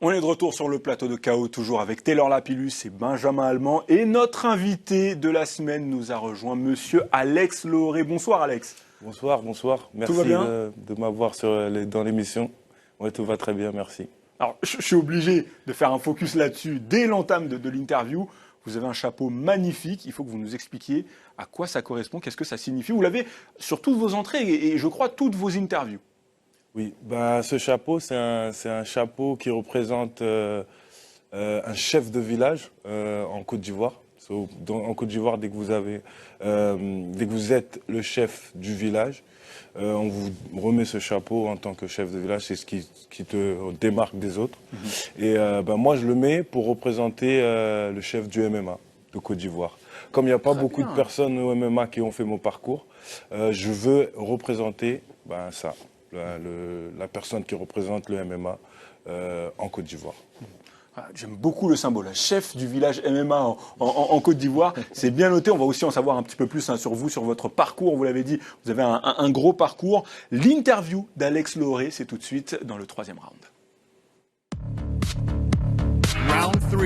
On est de retour sur le plateau de KO, toujours avec Taylor Lapillus et Benjamin Allemand. Et notre invité de la semaine nous a rejoint, monsieur Alex Loré. Bonsoir Alex. Bonsoir. Merci de m'avoir dans l'émission. Oui, tout va très bien, merci. Alors, je suis obligé de faire un focus là-dessus dès l'entame de l'interview. Vous avez un chapeau magnifique. Il faut que vous nous expliquiez à quoi ça correspond, qu'est-ce que ça signifie. Vous l'avez sur toutes vos entrées et je crois toutes vos interviews. Oui, ce chapeau, c'est un chapeau qui représente un chef de village en Côte d'Ivoire. En Côte d'Ivoire, dès que vous êtes le chef du village, on vous remet ce chapeau en tant que chef de village. C'est ce qui te démarque des autres. Et moi, je le mets pour représenter le chef du MMA de Côte d'Ivoire. Comme il n'y a pas beaucoup de personnes au MMA qui ont fait mon parcours, je veux représenter ça. La personne qui représente le MMA en Côte d'Ivoire. J'aime beaucoup le symbole, chef du village MMA en Côte d'Ivoire. C'est bien noté, on va aussi en savoir un petit peu plus sur vous, sur votre parcours. Vous l'avez dit, vous avez un gros parcours. L'interview d'Alex Loré, c'est tout de suite dans le troisième round. Round 3.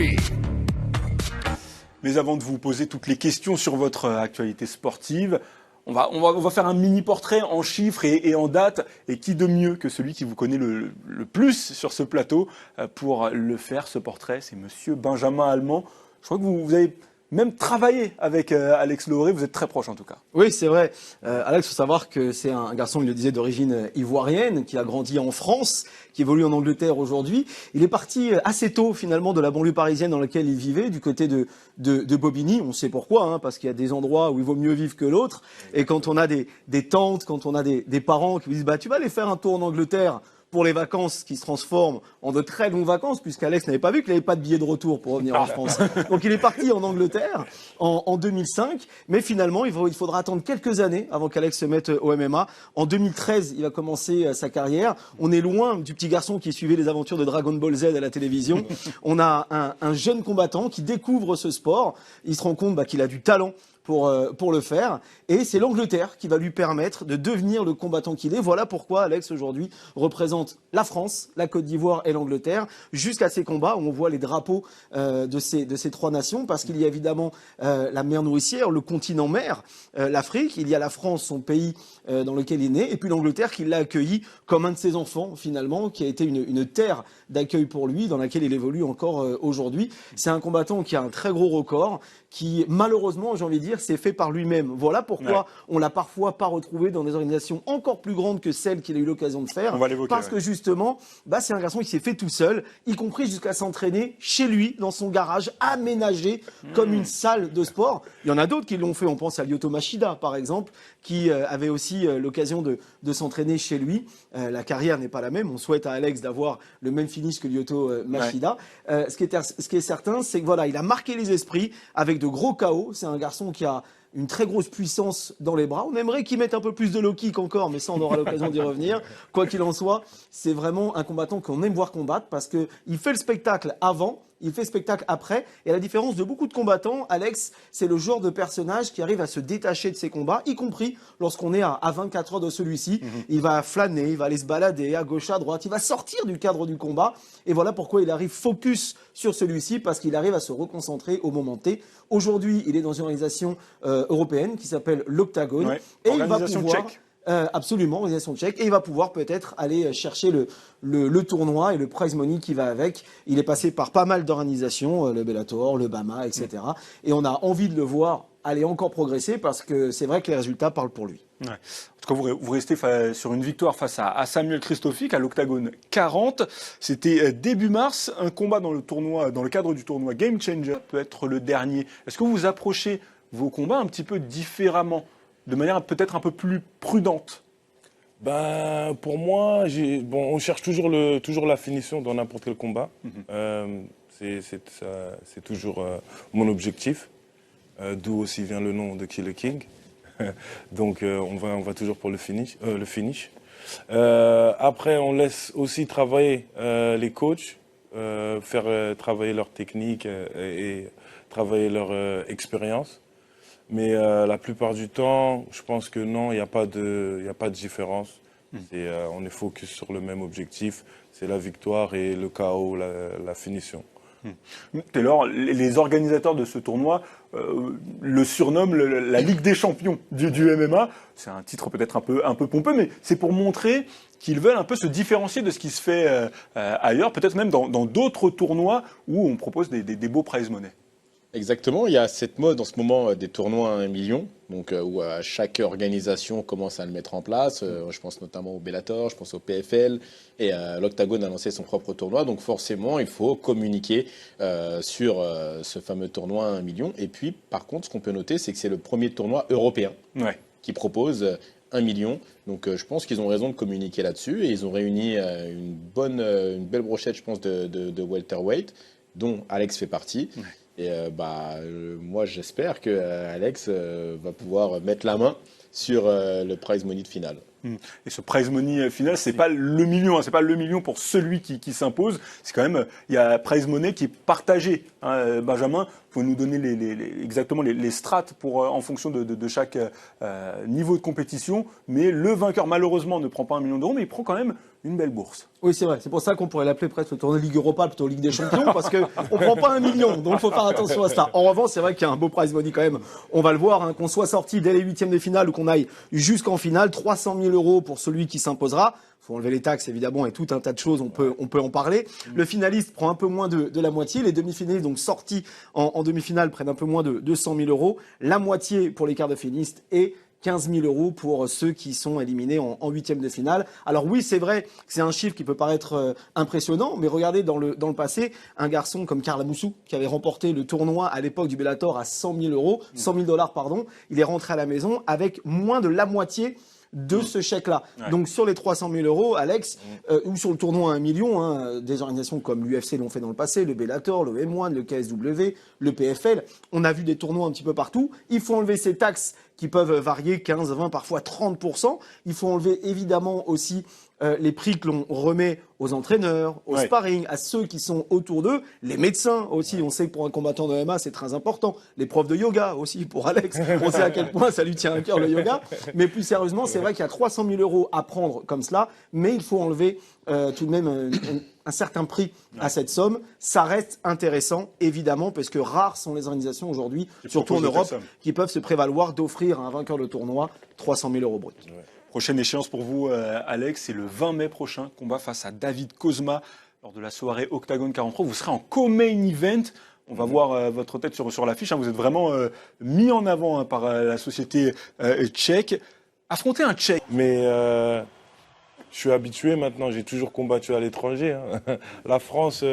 Mais avant de vous poser toutes les questions sur votre actualité sportive, on va faire un mini portrait en chiffres et en dates. Et qui de mieux que celui qui vous connaît le plus sur ce plateau pour le faire, ce portrait, c'est monsieur Benjamin Allemand. Je crois que vous avez même travaillé avec Alex Loré, vous êtes très proche en tout cas. Oui, c'est vrai. Alex, il faut savoir que c'est un garçon, il le disait, d'origine ivoirienne, qui a grandi en France, qui évolue en Angleterre aujourd'hui. Il est parti assez tôt finalement de la banlieue parisienne dans laquelle il vivait, du côté de Bobigny. On sait pourquoi, parce qu'il y a des endroits où il vaut mieux vivre que l'autre. Et quand on a des tantes, quand on a des parents qui vous disent « tu vas aller faire un tour en Angleterre », pour les vacances qui se transforment en de très longues vacances, puisqu'Alex n'avait pas vu qu'il n'avait pas de billet de retour pour revenir en France. Donc il est parti en Angleterre en 2005, mais finalement il faudra attendre quelques années avant qu'Alex se mette au MMA. En 2013, il va commencer sa carrière. On est loin du petit garçon qui suivait les aventures de Dragon Ball Z à la télévision. On a un jeune combattant qui découvre ce sport. Il se rend compte qu'il a du talent pour le faire. Et c'est l'Angleterre qui va lui permettre de devenir le combattant qu'il est. Voilà pourquoi Alex, aujourd'hui, représente la France, la Côte d'Ivoire et l'Angleterre, jusqu'à ces combats où on voit les drapeaux de ces trois nations, parce qu'il y a évidemment la mer nourricière, le continent mer, l'Afrique, il y a la France, son pays dans lequel il est né, et puis l'Angleterre qui l'a accueilli comme un de ses enfants, finalement, qui a été une terre d'accueil pour lui, dans laquelle il évolue encore aujourd'hui. C'est un combattant qui a un très gros record, qui, malheureusement, j'ai envie de dire, s'est fait par lui-même. Voilà pourquoi on l'a parfois pas retrouvé dans des organisations encore plus grandes que celles qu'il a eu l'occasion de faire. On va l'évoquer, parce que justement, c'est un garçon qui s'est fait tout seul, y compris jusqu'à s'entraîner chez lui, dans son garage, aménagé comme une salle de sport. Il y en a d'autres qui l'ont fait. On pense à Lyoto Machida, par exemple, qui avait aussi l'occasion de s'entraîner chez lui. La carrière n'est pas la même. On souhaite à Alex d'avoir le même finish que Lyoto Machida. Ce qui est certain, c'est que voilà, il a marqué les esprits avec de gros KO. C'est un garçon qui a une très grosse puissance dans les bras. On aimerait qu'il mette un peu plus de low kick encore, mais ça, on aura l'occasion d'y revenir. Quoi qu'il en soit, c'est vraiment un combattant qu'on aime voir combattre parce qu'il fait le spectacle avant, il fait spectacle après. Et à la différence de beaucoup de combattants, Alex, c'est le genre de personnage qui arrive à se détacher de ses combats, y compris lorsqu'on est à 24 heures de celui-ci. Il va flâner, il va aller se balader à gauche, à droite, il va sortir du cadre du combat. Et voilà pourquoi il arrive focus sur celui-ci, parce qu'il arrive à se reconcentrer au moment T. Aujourd'hui, il est dans une organisation européenne qui s'appelle l'Octagone. Et il va pouvoir... tchèque. Absolument, organisation tchèque. Et il va pouvoir peut-être aller chercher le tournoi et le prize money qui va avec. Il est passé par pas mal d'organisations, le Bellator, le BAMA, etc. Et on a envie de le voir aller encore progresser parce que c'est vrai que les résultats parlent pour lui. Ouais. En tout cas, vous restez sur une victoire face à Samuel Christophic à l'Octagone 40. C'était début mars, un combat dans le cadre du tournoi Game Changer peut être le dernier. Est-ce que vous approchez vos combats un petit peu différemment, de manière peut-être un peu plus prudente? Pour moi, on cherche toujours la finition dans n'importe quel combat. C'est toujours mon objectif, d'où aussi vient le nom de Killer King. Donc on va toujours pour le finish. Après, on laisse aussi travailler les coachs, faire travailler leur technique et travailler leur expérience. Mais la plupart du temps, je pense que non, il n'y a pas de différence. On est focus sur le même objectif, c'est la victoire et le KO, la finition. Taylor, les organisateurs de ce tournoi le surnomment la Ligue des champions du MMA. C'est un titre peut-être un peu pompeux, mais c'est pour montrer qu'ils veulent un peu se différencier de ce qui se fait ailleurs, peut-être même dans d'autres tournois où on propose des beaux prize money. Exactement, il y a cette mode en ce moment des tournois à 1 million, donc où chaque organisation commence à le mettre en place. Je pense notamment au Bellator, je pense au PFL, et l'Octagone a lancé son propre tournoi. Donc forcément, il faut communiquer sur ce fameux tournoi à 1 million. Et puis, par contre, ce qu'on peut noter, c'est que c'est le premier tournoi européen qui propose 1 million. Donc je pense qu'ils ont raison de communiquer là-dessus, et ils ont réuni une belle brochette, je pense, de welterweight, dont Alex fait partie. Et moi, j'espère que Alex va pouvoir mettre la main sur le prize money de finale. Et ce prize money final, c'est pas le million, hein, c'est pas le million pour celui qui s'impose. C'est quand même, il y a prize money qui est partagé. Hein, Benjamin, faut nous donner exactement les strates en fonction de chaque niveau de compétition. Mais le vainqueur, malheureusement, ne prend pas 1 million d'euros, mais il prend quand même une belle bourse. Oui, c'est vrai. C'est pour ça qu'on pourrait l'appeler presque le tournoi Ligue Europa plutôt Ligue des Champions, parce qu'on ne prend pas 1 million. Donc il faut faire attention à ça. En revanche, c'est vrai qu'il y a un beau prize money quand même. On va le voir, hein, qu'on soit sorti dès les 8e de finale ou qu'on aille jusqu'en finale. 300 000 euros pour celui qui s'imposera. Faut enlever les taxes, évidemment, et tout un tas de choses, on peut en parler. Le finaliste prend un peu moins de la moitié. Les demi-finalistes, donc sortis en demi-finale, prennent un peu moins de 200 000 euros. La moitié pour les quarts de finalistes et 15 000 euros pour ceux qui sont éliminés en 8e de finale. Alors oui, c'est vrai que c'est un chiffre qui peut paraître impressionnant, mais regardez dans le passé, un garçon comme Karl Amoussou, qui avait remporté le tournoi à l'époque du Bellator à 100 000 $, pardon, il est rentré à la maison avec moins de la moitié de ce chèque-là. Ouais. Donc sur les 300 000 euros, Alex, ou sur le tournoi à 1 million, hein, des organisations comme l'UFC l'ont fait dans le passé, le Bellator, le M1, le KSW, le PFL, on a vu des tournois un petit peu partout. Il faut enlever ces taxes qui peuvent varier 15, 20, parfois 30%. Il faut enlever évidemment aussi les prix que l'on remet aux entraîneurs, au sparring, à ceux qui sont autour d'eux, les médecins aussi. On sait que pour un combattant de MMA, c'est très important. Les profs de yoga aussi, pour Alex. On sait à quel point ça lui tient à cœur le yoga. Mais plus sérieusement, c'est vrai qu'il y a 300 000 euros à prendre comme cela, mais il faut enlever tout de même un certain prix à cette somme. Ça reste intéressant, évidemment, parce que rares sont les organisations aujourd'hui, surtout en Europe, qui peuvent se prévaloir d'offrir à un vainqueur de tournoi 300 000 euros bruts. Ouais. Prochaine échéance pour vous, Alex, c'est le 20 mai prochain, combat face à David Kozma lors de la soirée Octagone 43. Vous serez en co-main event. On va voir votre tête sur l'affiche. Hein. Vous êtes vraiment mis en avant par la société tchèque. Affronter un Tchèque. Mais je suis habitué maintenant, j'ai toujours combattu à l'étranger. Hein. La France,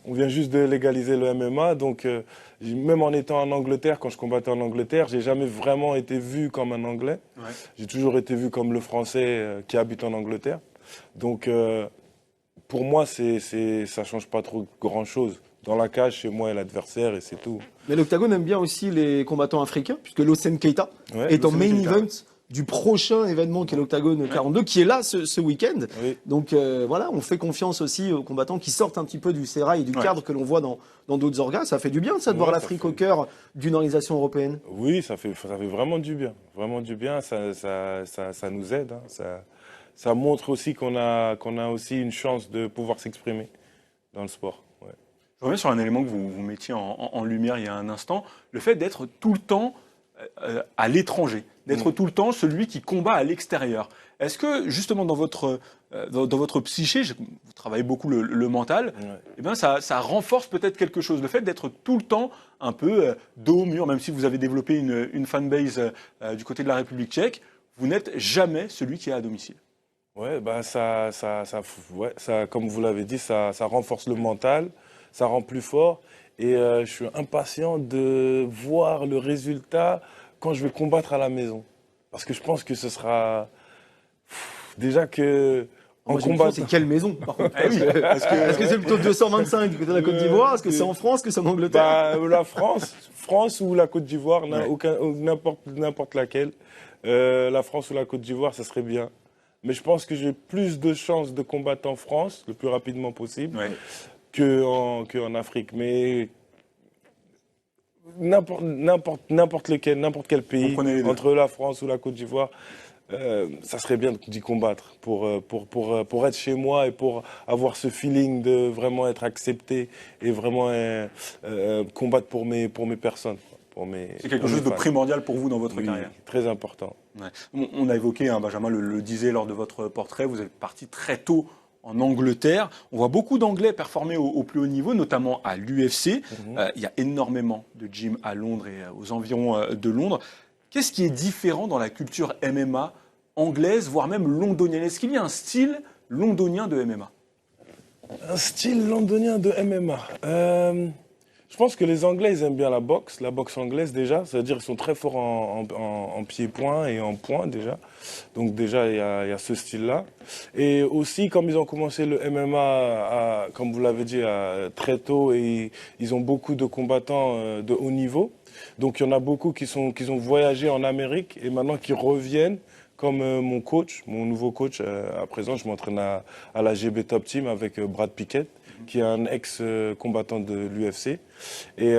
on vient juste de légaliser le MMA, donc même en étant en Angleterre, quand je combattais en Angleterre, j'ai jamais vraiment été vu comme un Anglais. Ouais. J'ai toujours été vu comme le Français qui habite en Angleterre. Donc pour moi, ça change pas trop grand-chose. Dans la cage, chez moi et l'adversaire, et c'est tout. Mais l'Octagone aime bien aussi les combattants africains, puisque Lawson Keita est en main event du prochain événement qui est l'Octagone 42, qui est là ce week-end. Oui. Donc voilà, on fait confiance aussi aux combattants qui sortent un petit peu du sérail et du cadre que l'on voit dans d'autres orgas. Ça fait du bien, ça, de voir l'Afrique au cœur d'une organisation européenne. Oui, ça fait vraiment du bien. Vraiment du bien, ça nous aide. Hein. Ça montre aussi qu'on a aussi une chance de pouvoir s'exprimer dans le sport. Ouais. Je reviens sur un élément que vous mettiez en lumière il y a un instant, le fait d'être tout le temps à l'étranger, d'être tout le temps celui qui combat à l'extérieur. Est-ce que, justement, dans votre psyché, vous travaillez beaucoup le mental, eh bien, ça renforce peut-être quelque chose, le fait d'être tout le temps un peu dos au mur, même si vous avez développé une fanbase du côté de la République tchèque, vous n'êtes jamais celui qui est à domicile. Ouais, bah ça, comme vous l'avez dit, ça renforce le mental, ça rend plus fort. Et je suis impatient de voir le résultat quand je vais combattre à la maison. Parce que je pense que ce sera... déjà que... En combat, c'est quelle maison, par contre? Est-ce que c'est plutôt 225 du côté de la Côte d'Ivoire? Est-ce que c'est en France? Est-ce que c'est en Angleterre? La France ou la Côte d'Ivoire, n'importe laquelle. La France ou la Côte d'Ivoire, ça serait bien. Mais je pense que j'ai plus de chances de combattre en France, le plus rapidement possible, qu'en Afrique. Mais n'importe quel pays, entre la France ou la Côte d'Ivoire, ça serait bien d'y combattre pour être chez moi et pour avoir ce feeling de vraiment être accepté et vraiment combattre pour mes personnes. C'est quelque chose de primordial pour vous dans votre carrière. Très important. Ouais. On a évoqué, hein, Benjamin le disait lors de votre portrait, vous êtes parti très tôt en Angleterre. On voit beaucoup d'Anglais performer au plus haut niveau, notamment à l'UFC. Il y a énormément de gyms à Londres et aux environs de Londres. Qu'est-ce qui est différent dans la culture MMA anglaise, voire même londonienne? Est-ce qu'il y a un style londonien de MMA? Un style londonien de MMA. Je pense que les Anglais, ils aiment bien la boxe anglaise déjà. C'est-à-dire qu'ils sont très forts en pied-point et en poing déjà. Donc déjà, il y a ce style-là. Et aussi, comme ils ont commencé le MMA, comme vous l'avez dit, très tôt, et ils ont beaucoup de combattants de haut niveau. Donc il y en a beaucoup qui ont voyagé en Amérique et maintenant qui reviennent. Comme mon nouveau coach, à présent, je m'entraîne à la GB Top Team avec Brad Pickett, qui est un ex-combattant de l'UFC. Et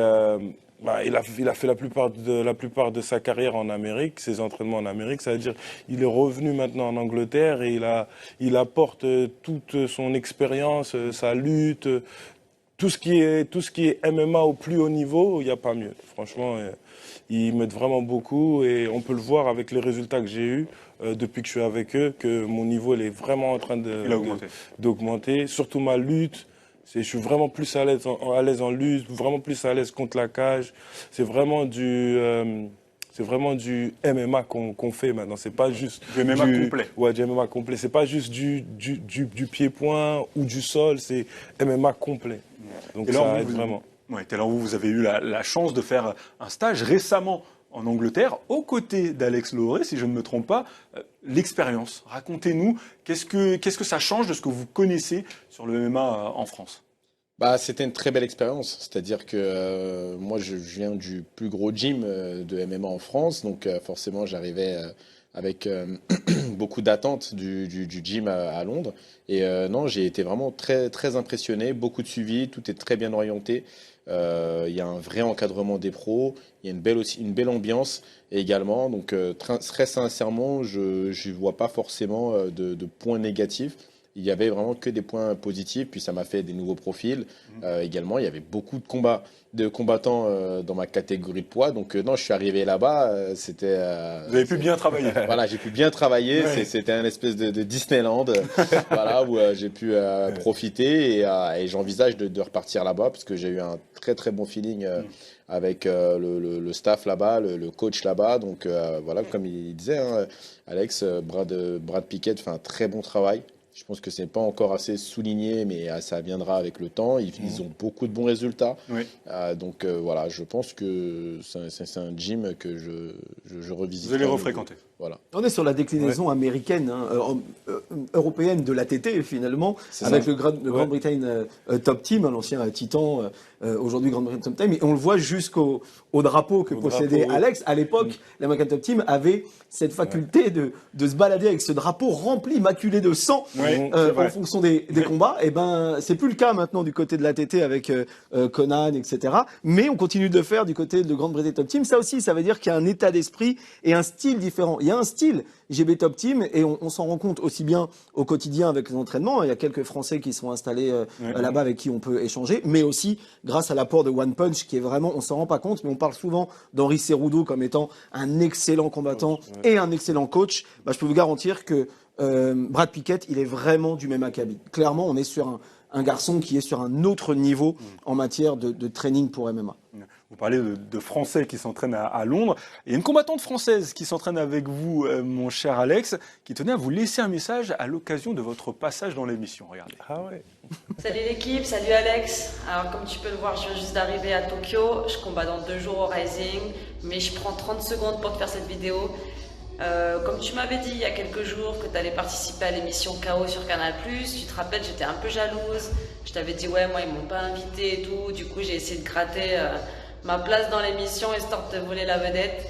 il a fait la plupart de sa carrière en Amérique, ses entraînements en Amérique. Ça veut dire il est revenu maintenant en Angleterre et il apporte toute son expérience, sa lutte, tout ce qui est MMA au plus haut niveau. Il n'y a pas mieux. Franchement, ils m'aident vraiment beaucoup et on peut le voir avec les résultats que j'ai eus depuis que je suis avec eux, que mon niveau il est vraiment en train d'augmenter. Surtout ma lutte. Je suis vraiment plus à l'aise en lutte, vraiment plus à l'aise contre la cage. C'est vraiment du MMA qu'on fait maintenant. C'est pas juste du MMA complet. Ouais, du MMA complet. C'est pas juste du pied-point ou du sol. C'est MMA complet. Donc ça aide vraiment. Ouais, alors vous avez eu la chance de faire un stage récemment en Angleterre, aux côtés d'Alex Lohoré, si je ne me trompe pas. L'expérience, racontez-nous, qu'est-ce que ça change de ce que vous connaissez sur le MMA en France? C'était une très belle expérience, c'est-à-dire que moi je viens du plus gros gym de MMA en France, donc forcément j'arrivais avec beaucoup d'attentes du gym à Londres. Et non, j'ai été vraiment très, très impressionné, beaucoup de suivi, tout est très bien orienté. Il y a un vrai encadrement des pros, il y a une belle ambiance également. Donc très sincèrement, je ne vois pas forcément de points négatifs. Il y avait vraiment que des points positifs, puis ça m'a fait des nouveaux profils. Également, il y avait beaucoup de combattants dans ma catégorie de poids. Donc non, je suis arrivé là-bas, c'était... Vous avez pu bien travailler. Voilà, j'ai pu bien travailler. Ouais. C'était un espèce de Disneyland, voilà, où j'ai pu profiter et j'envisage de repartir là-bas parce que j'ai eu un très très bon feeling avec le staff là-bas, le coach là-bas. Donc voilà, comme il disait, hein, Alex, Brad Pickett fait un très bon travail. Je pense que ce n'est pas encore assez souligné, mais ça viendra avec le temps. Ils ont beaucoup de bons résultats. Oui. Donc voilà, je pense que c'est un gym que je revisite. Vous allez refréquenter. Voilà. On est sur la déclinaison américaine, européenne de l'ATT finalement, avec le Grande-Bretagne Top Team, l'ancien Titan, aujourd'hui Grande-Bretagne Top Team. Et on le voit jusqu'au drapeau que possédait Alex. À l'époque, l'American Top Team avait cette faculté de se balader avec ce drapeau rempli, maculé de sang en fonction des combats. Et ben, c'est plus le cas maintenant du côté de l'ATT avec Conan, etc. Mais on continue de le faire du côté de Grande-Bretagne Top Team. Ça aussi, ça veut dire qu'il y a un état d'esprit et un style différent. Il y a un style GB Top Team et on s'en rend compte aussi bien au quotidien avec les entraînements. Il y a quelques Français qui sont installés là-bas avec qui on peut échanger, mais aussi grâce à l'apport de One Punch qui est vraiment, on s'en rend pas compte, mais on parle souvent d'Henri Cerudo comme étant un excellent combattant et un excellent coach. Je peux vous garantir que Brad Pickett, il est vraiment du même acabit. Clairement, on est sur un garçon qui est sur un autre niveau en matière de training pour MMA. Vous parlez de Français qui s'entraînent à Londres. Il y a une combattante française qui s'entraîne avec vous, mon cher Alex, qui tenait à vous laisser un message à l'occasion de votre passage dans l'émission. Regardez. Ah ouais. Salut l'équipe, salut Alex. Alors comme tu peux le voir, je viens juste d'arriver à Tokyo. Je combats dans 2 jours au Rising, mais je prends 30 secondes pour te faire cette vidéo. Comme tu m'avais dit il y a quelques jours que tu allais participer à l'émission KO sur Canal+, tu te rappelles, j'étais un peu jalouse. Je t'avais dit ouais, moi ils m'ont pas invité et tout. Du coup j'ai essayé de gratter ma place dans l'émission histoire de te voler la vedette.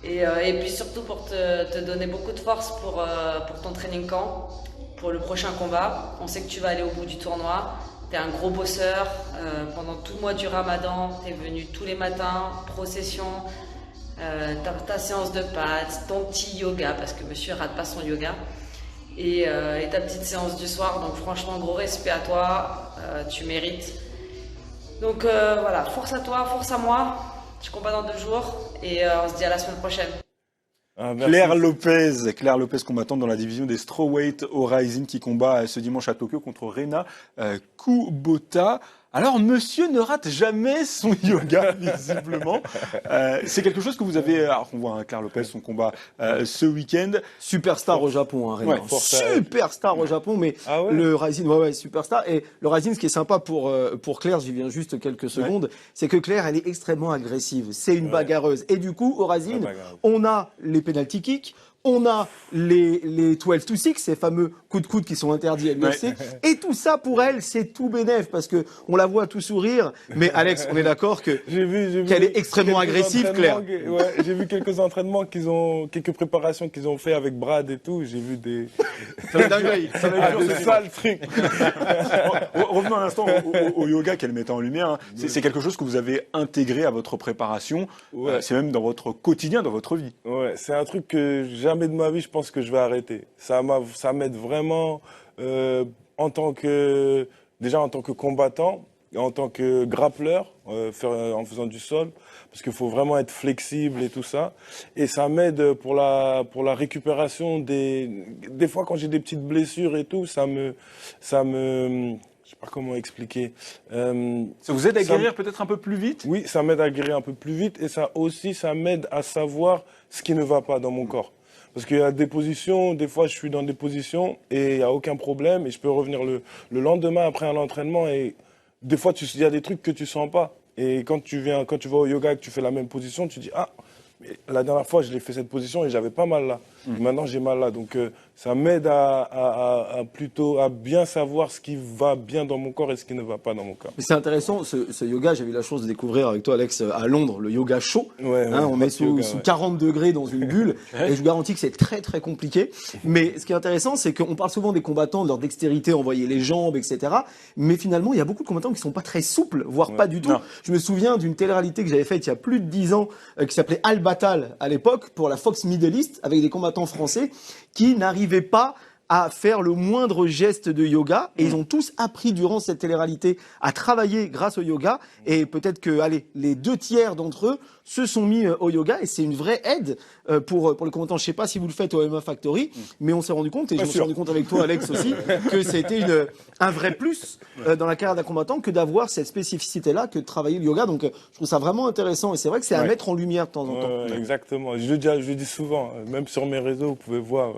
Et puis surtout pour te donner beaucoup de force pour ton training camp, pour le prochain combat. On sait que tu vas aller au bout du tournoi. Tu es un gros bosseur. Pendant tout le mois du Ramadan, tu es venu tous les matins, pro-session. ta séance de pattes, ton petit yoga, parce que monsieur rate pas son yoga, et ta petite séance du soir. Donc franchement, gros respect à toi, tu mérites. Donc voilà, force à toi, force à moi. Je combat dans 2 jours et on se dit à la semaine prochaine. Ah, merci. Claire Lopez, combattante dans la division des strawweight au Rising, qui combat ce dimanche à Tokyo contre Rena Kubota. Alors, monsieur ne rate jamais son yoga, visiblement. C'est quelque chose que vous avez... Alors, on voit Claire Lopez, son combat ce week-end. Superstar au Japon, hein, Rena. Ouais, Superstar au Japon, mais Ah ouais. le Rising, ouais, superstar. Et le Rising, ce qui est sympa pour Claire, j'y viens juste quelques secondes, c'est que Claire, elle est extrêmement agressive. C'est une bagarreuse. Et du coup, au Rising, on a les penalty kicks, on a les 12-6, ces fameux coups de coude qui sont interdits à l'UFC. Et tout ça, pour elle, c'est tout bénef, parce que on la voit tout sourire. Mais Alex, on est d'accord que qu'elle est extrêmement agressive, Claire. Ouais, j'ai vu quelques entraînements quelques préparations qu'ils ont fait avec Brad et tout. J'ai vu des... Ça va être dinguerie. Ça va être dur, des sales trucs. Revenons un instant au yoga qu'elle mettait en lumière. Hein. C'est quelque chose que vous avez intégré à votre préparation. Ouais. C'est même dans votre quotidien, dans votre vie. Ouais, c'est un truc que jamais de ma vie, je pense que je vais arrêter. Ça m'aide vraiment en tant que combattant, en tant que grappleur, en faisant du sol, parce qu'il faut vraiment être flexible et tout ça. Et ça m'aide pour la récupération des fois quand j'ai des petites blessures et tout, ça me je sais pas comment expliquer. Ça vous aide à guérir peut-être un peu plus vite? Oui, ça m'aide à guérir un peu plus vite et ça m'aide à savoir ce qui ne va pas dans mon corps. Parce qu'il y a des positions, des fois je suis dans des positions et il n'y a aucun problème et je peux revenir le lendemain après un entraînement et des fois il y a des trucs que tu sens pas. Et quand tu vas au yoga et que tu fais la même position, tu dis ah, mais la dernière fois je l'ai fait cette position et j'avais pas mal là. Et maintenant j'ai mal là. Donc ça m'aide à plutôt à bien savoir ce qui va bien dans mon corps et ce qui ne va pas dans mon corps. Mais c'est intéressant, ce yoga, j'ai eu la chance de découvrir avec toi, Alex, à Londres, le yoga chaud. Ouais, On met sous 40 degrés dans une bulle, et je vous garantis que c'est très très compliqué. Mais ce qui est intéressant, c'est qu'on parle souvent des combattants, de leur dextérité, envoyer les jambes, etc. Mais finalement, il y a beaucoup de combattants qui sont pas très souples, voire pas du tout. Non. Je me souviens d'une télé-réalité que j'avais faite il y a plus de 10 ans, qui s'appelait Al Batal à l'époque, pour la Fox Middle East, avec des combattants français qui n'arrivaient pas à faire le moindre geste de yoga et ils ont tous appris durant cette télé-réalité à travailler grâce au yoga et peut-être que les 2/3 d'entre eux se sont mis au yoga et c'est une vraie aide pour le combattant. Je sais pas si vous le faites au MMA Factory, mais on s'est rendu compte et je me suis rendu compte avec toi, Alex, aussi, que c'était un vrai plus dans la carrière d'un combattant que d'avoir cette spécificité-là, que de travailler le yoga. Donc je trouve ça vraiment intéressant et c'est vrai que c'est à mettre en lumière de temps en temps. Ouais, exactement. Je le dis souvent, même sur mes réseaux, vous pouvez voir.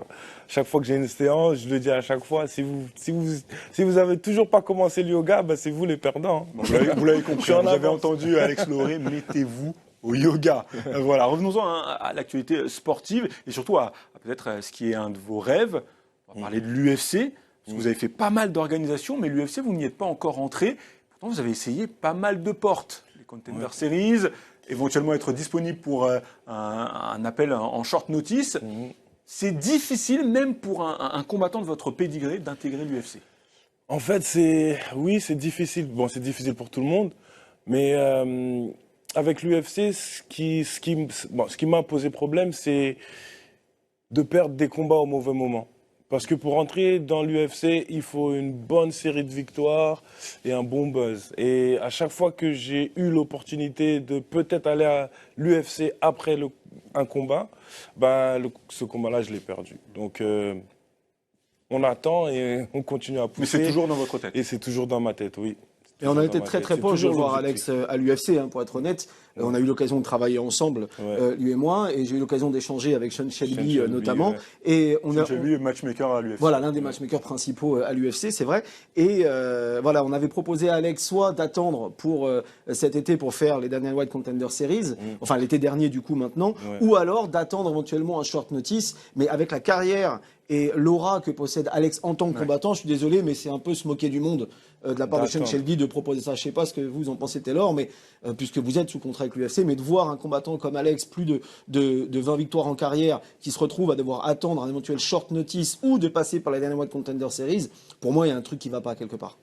Chaque fois que j'ai une séance, je le dis à chaque fois, si vous avez toujours pas commencé le yoga, bah c'est vous les perdants. Vous l'avez compris, vous avez entendu Alex Lauré, mettez-vous au yoga. Voilà, revenons-en à l'actualité sportive et surtout à peut-être ce qui est un de vos rêves. On va parler de l'UFC, parce que vous avez fait pas mal d'organisations, mais l'UFC, vous n'y êtes pas encore entré. Pourtant, vous avez essayé pas mal de portes. Les Contender Series, éventuellement être disponible pour un appel en short notice. C'est difficile, même pour un combattant de votre pédigré, d'intégrer l'UFC. En fait, c'est difficile. Bon, c'est difficile pour tout le monde, mais avec l'UFC, ce qui m'a posé problème, c'est de perdre des combats au mauvais moment. Parce que pour entrer dans l'UFC, il faut une bonne série de victoires et un bon buzz. Et à chaque fois que j'ai eu l'opportunité de peut-être aller à l'UFC après un combat, ce combat-là, je l'ai perdu. Donc, on attend et on continue à pousser. Mais c'est toujours dans votre tête. Et c'est toujours dans ma tête, oui. Et on a été très très proche de voir Alex à l'UFC, pour être honnête. On a eu l'occasion de travailler ensemble, lui et moi, et j'ai eu l'occasion d'échanger avec Sean Shelby notamment. Et Sean Shelby, matchmaker à l'UFC. Voilà, l'un des matchmakers principaux à l'UFC, c'est vrai. Et voilà, on avait proposé à Alex soit d'attendre pour cet été pour faire les Dana White Contender Series, enfin l'été dernier du coup maintenant, ou alors d'attendre éventuellement un short notice, mais avec la carrière et l'aura que possède Alex en tant que combattant, je suis désolé, mais c'est un peu se moquer du monde de la part de Sean Shelby de proposer ça. Je sais pas ce que vous en pensez, Taylor, mais puisque vous êtes sous contrat avec l'UFC, mais de voir un combattant comme Alex, plus de 20 victoires en carrière, qui se retrouve à devoir attendre un éventuel short notice ou de passer par la Dana White Contender Series, pour moi, il y a un truc qui va pas quelque part.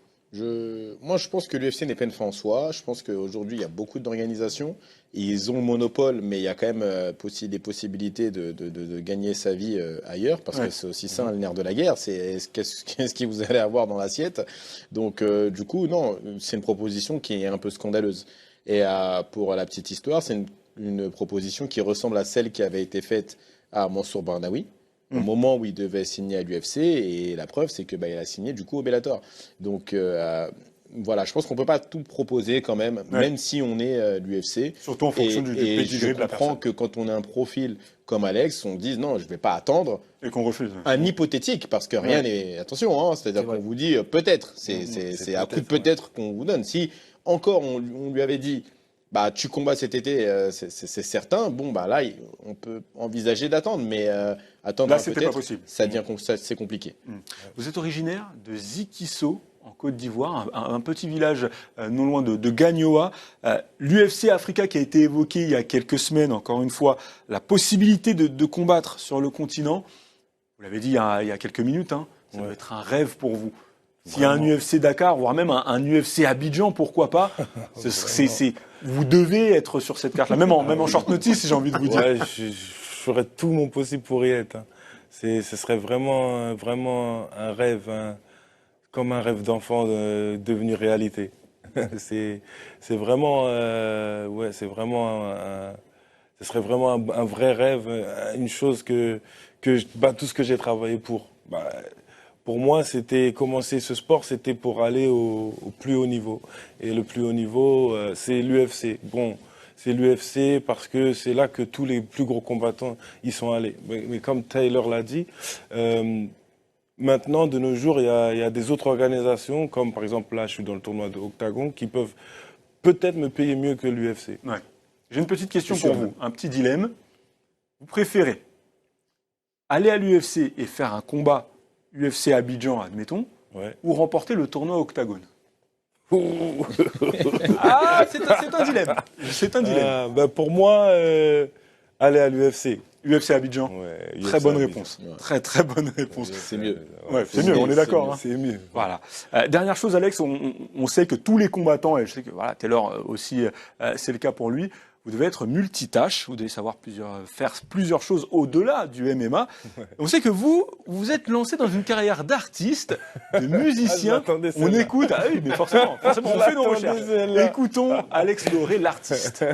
Moi, je pense que l'UFC n'est pas une fin en soi. Je pense qu'aujourd'hui, il y a beaucoup d'organisations. Ils ont le monopole, mais il y a quand même des possibilités de gagner sa vie ailleurs, parce que c'est aussi ça le nerf de la guerre. C'est qu'est-ce que vous allez avoir dans l'assiette. Donc, du coup, non, c'est une proposition qui est un peu scandaleuse. Et pour la petite histoire, c'est une proposition qui ressemble à celle qui avait été faite à Mansour Barnaoui au moment où il devait signer à l'UFC, et la preuve, c'est que il a signé du coup au Bellator. Donc voilà, je pense qu'on peut pas tout proposer quand même, même si on est l'UFC. Surtout en fonction du pedigree de la personne. Je comprends que quand on a un profil comme Alex, on dise non, je vais pas attendre. Et qu'on refuse. Un hypothétique, parce que rien n'est. Attention, hein, c'est-à-dire qu'on vous dit peut-être. C'est un coup de peut-être qu'on vous donne. Si encore on lui avait dit. Bah, tu combats cet été, c'est certain. Bon, bah là, on peut envisager d'attendre, mais attendre là, c'était pas peut-être, possible. C'est compliqué. Vous êtes originaire de Zikiso, en Côte d'Ivoire, un petit village non loin de Gagnoa. L'UFC Africa qui a été évoqué il y a quelques semaines, encore une fois, la possibilité de combattre sur le continent. Vous l'avez dit il y a quelques minutes, hein, ça doit être un rêve pour vous. S'il y a un UFC Dakar, voire même un UFC Abidjan, pourquoi pas vous devez être sur cette carte-là, même en short notice, j'ai envie de vous dire. Ouais, je ferais tout mon possible pour y être. Hein. Ce serait vraiment un rêve, comme un rêve d'enfant devenu réalité. c'est vraiment, ce serait vraiment un vrai rêve, une chose que tout ce que j'ai travaillé pour. Pour moi, commencer ce sport, c'était pour aller au plus haut niveau. Et le plus haut niveau, c'est l'UFC. Bon, c'est l'UFC parce que c'est là que tous les plus gros combattants y sont allés. Mais comme Taylor l'a dit, maintenant, de nos jours, il y a des autres organisations, comme par exemple là, je suis dans le tournoi de Octagon, qui peuvent peut-être me payer mieux que l'UFC. Ouais. J'ai une petite question pour vous, un petit dilemme. Vous préférez aller à l'UFC et faire un combat UFC Abidjan, admettons, ou remporter le tournoi Octagone? Ah, c'est un dilemme. C'est un dilemme. Pour moi, aller à l'UFC. UFC Abidjan. Très bonne réponse. Très très bonne réponse. C'est mieux. C'est mieux, on est d'accord. C'est mieux. Voilà. Dernière chose, Alex, on sait que tous les combattants, et je sais que voilà, Taylor aussi, c'est le cas pour lui, vous devez être multitâche, vous devez savoir faire plusieurs choses au-delà du MMA. On sait que vous êtes lancé dans une carrière d'artiste, de musicien. On écoute, ah oui, mais forcément on fait nos recherches. Écoutons Alex Lauré, l'artiste.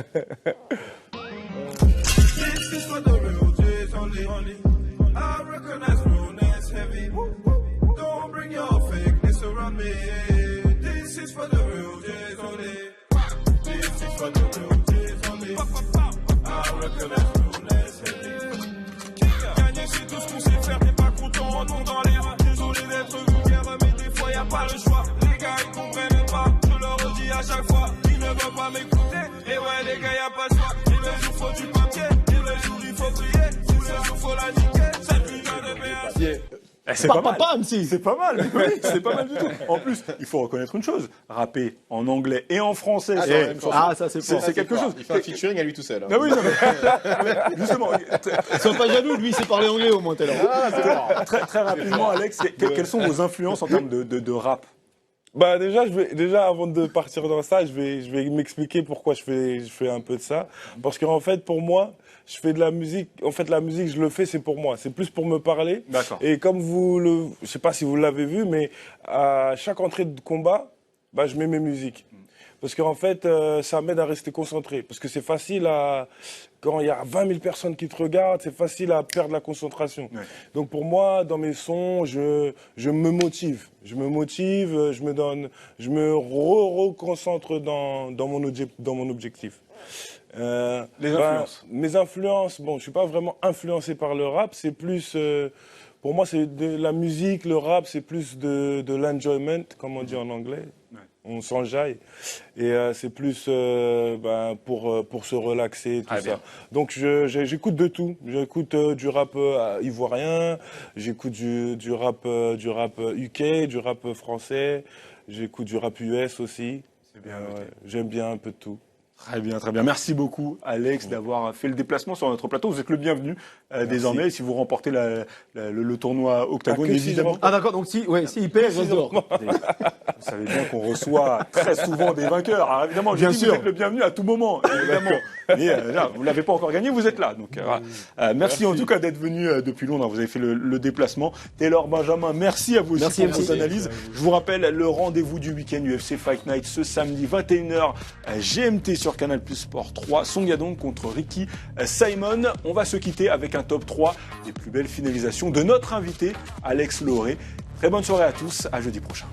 Gagner c'est tout ce qu'on sait faire, t'es pas content, on dans les reins. Désolé d'être vulgaire, mais des fois y a pas le choix. Les gars ils comprennent pas, je leur redis à chaque fois. Ils ne veulent pas m'écouter, et ouais les gars y a pas le choix. Tous les jours faut du papier, tous les jours il faut prier, tous les jours faut la niquer. Cette putain de BH. C'est pas mal. C'est pas mal. Oui, c'est pas mal du tout. En plus, il faut reconnaître une chose. Rapper en anglais et en français, c'est quelque chose. Il fait un featuring à lui tout seul. Hein. Ah oui, non, mais justement. Sois pas jaloux, lui, il sait parler anglais au moins, Taylor. Très rapidement, Alex, quelles sont vos influences en termes de rap? Déjà, avant de partir dans ça, je vais m'expliquer pourquoi je fais un peu de ça. Parce qu'en fait, pour moi, je fais de la musique. En fait, la musique, je le fais, c'est pour moi. C'est plus pour me parler. D'accord. Et comme je sais pas si vous l'avez vu, mais à chaque entrée de combat, je mets mes musiques. Parce qu'en fait, ça m'aide à rester concentré. Parce que c'est facile quand il y a 20 000 personnes qui te regardent, c'est facile à perdre la concentration. Ouais. Donc pour moi, dans mes sons, je me motive. Je me reconcentre dans mon objectif. Les influences. Mes influences, je suis pas vraiment influencé par le rap, c'est plus, pour moi, c'est de la musique, le rap, c'est plus de l'enjoyment, comme on dit en anglais. Ouais. On s'enjaille. Et c'est plus pour se relaxer, tout ça. Bien. Donc j'écoute de tout. J'écoute du rap ivoirien, j'écoute du rap UK, du rap français, j'écoute du rap US aussi. C'est bien. J'aime bien un peu de tout. Très bien, très bien. Merci beaucoup, Alex, d'avoir fait le déplacement sur notre plateau. Vous êtes le bienvenu désormais. Si vous remportez le tournoi Octagone, Ah, que si évidemment. Ah d'accord, donc si il perd, il reste dehors. Vous savez bien qu'on reçoit très souvent des vainqueurs. Alors évidemment, Bien vous sûr. êtes le bienvenu à tout moment, évidemment. Mais là, vous l'avez pas encore gagné, vous êtes là. Donc merci en tout cas d'être venu depuis Londres. Vous avez fait le déplacement. Taylor, Benjamin, merci à vous aussi Merci, pour merci. vos analyses. Je vous rappelle le rendez-vous du week-end UFC Fight Night ce samedi 21h GMT sur Canal Plus Sport 3. Song Yadong contre Ricky Simon. On va se quitter avec un top 3 des plus belles finalisations de notre invité Alex Lauré. Très bonne soirée à tous. À jeudi prochain.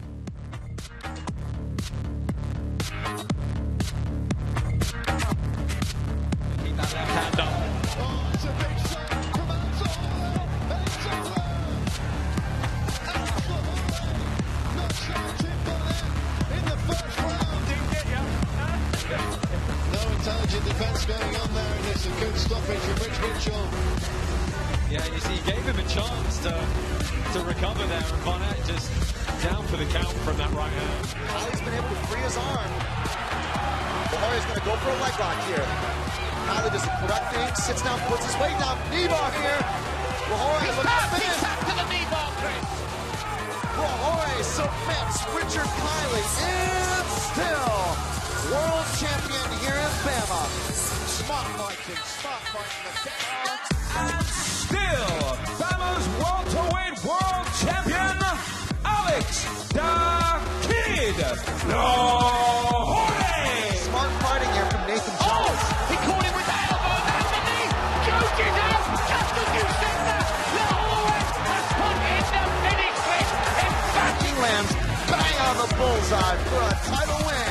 Intelligent defence going on there, and it's a good stoppage from Rich Mitchell. Yeah, you see, he gave him a chance to recover there, and Bonnet just down for the count from that right hand. Ali's been able to free his arm. Bahari's going to go for a leg lock here. Ali does the correct thing, sits down, puts his weight down. Knee bar here. Bahari looking to finish. to the knee bar, Chris. Bahari submits Richard Kiley and still world champion here in Bama. Smart fighting And still, Bama's welterweight world champion, Alex Da Kid Lahore. Smart fighting here from Nathan Jones. He caught him with the elbow and the knee. Joking out, just as you said that. Lahore has put in the finish. He lands bang on the bullseye for a title win.